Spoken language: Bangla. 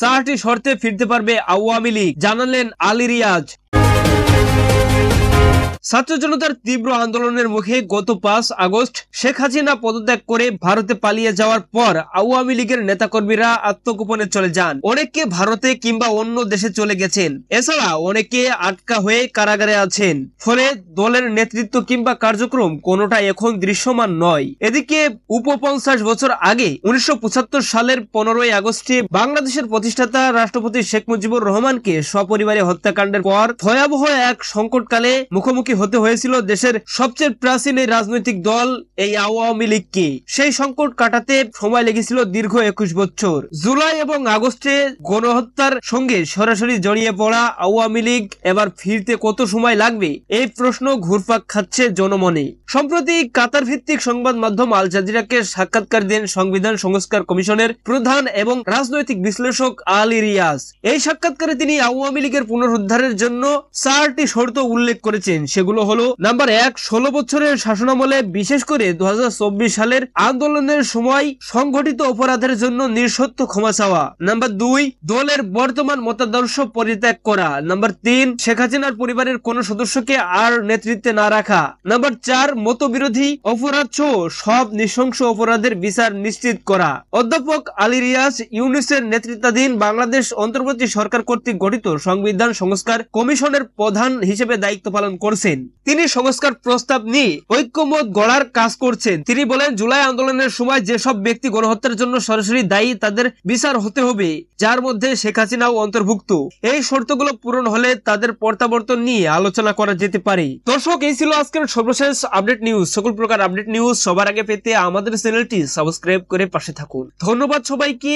4টি শর্তে ফিরতে পারবে আওয়ামী লীগ, জানালেন আলী রিয়াজ। ছাত্র জনতার তীব্র আন্দোলনের মুখে গত 5 আগস্ট শেখ হাসিনা পদত্যাগ করে ভারতে পালিয়ে যাওয়ার পর আওয়ামী লীগের নেতাকর্মীরা আত্মগোপনে চলে যান। অনেকে ভারতে কিংবা অন্য দেশে চলে গেছেন। এছাড়া অনেকে আটকা হয়ে কারাগারে আছেন। ফলে দলের নেতৃত্ব কিংবা কার্যক্রম কোনোটা এখন দৃশ্যমান নয়। এদিকে 50 বছর আগে 1975 সালের 15ই আগস্টে বাংলাদেশের প্রতিষ্ঠাতা রাষ্ট্রপতি শেখ মুজিবুর রহমানকে সপরিবারে হত্যাকাণ্ডের পর ভয়াবহ এক সংকটকালে মুখোমুখি হতে হয়েছিল দেশের সবচেয়ে প্রাচীন এই রাজনৈতিক দল এই আওয়ামী লীগকে। সেই সংকট কাটাতে সময় লেগেছিল দীর্ঘ 21 বছর। জুলাই এবং আগস্টে গণহত্যার সঙ্গে সরাসরি জড়িয়ে পড়া আওয়ামী লীগ এবার ফিরতে কত সময় লাগবে, এই প্রশ্ন ঘুরপাক খাচ্ছে জনমনে। সম্প্রতি কাতার ভিত্তিক সংবাদ মাধ্যম আল জাজিরাকে সাক্ষাৎকার দেন সংবিধান সংস্কার কমিশনের প্রধান এবং রাজনৈতিক বিশ্লেষক আলী রিয়াজ। এই সাক্ষাৎকারে তিনি আওয়ামী লীগের পুনরুদ্ধারের জন্য 4টি শর্ত উল্লেখ করেছেন। সেগুলো হলো, নাম্বার 1, 16 বছরের শাসনামলে বিশেষ করে 2024 সালের আন্দোলনের সময় সংঘটিত অপরাধের জন্য নিঃশর্ত ক্ষমা চাওয়া। নাম্বার 2, দলের বর্তমান মতাদর্শ পরিত্যাগ করা। নাম্বার 3, শেখ হাসিনার পরিবারের কোন সদস্যকে আর নেতৃত্বে না রাখা। নাম্বার 4, মতবিরোধী অপরাধ সহ সব নৃশংস অপরাধের বিচার নিশ্চিত করা। অধ্যাপক আলী রিয়াজ ইউনূসের নেতৃত্বাধীন বাংলাদেশ অন্তর্বর্তী সরকার কর্তৃক গঠিত সংবিধান সংস্কার কমিশনের প্রধান হিসেবে দায়িত্ব পালন করছেন। তিনি সংস্কার প্রস্তাব নিয়ে ঐক্যমত গড়ার কাজ করছেন। তিনি বলেন, জুলাই আন্দোলনের সময় যেসব ব্যক্তি গণহত্যার জন্য সরাসরি দায়ী তাদের বিচার হতে হবে, যার মধ্যে শেখ হাসিনাও অন্তর্ভুক্ত। এই শর্তগুলো পূরণ হলে তাদের প্রত্যাবর্তন নিয়ে আলোচনা করা যেতে পারে। দর্শক, এই ছিল আজকের সর্বশেষ আপডেট নিউজ। সকল প্রকার আপডেট নিউজ সবার আগে পেতে আমাদের চ্যানেলটি সাবস্ক্রাইব করে পাশে থাকুন। ধন্যবাদ সবাইকে।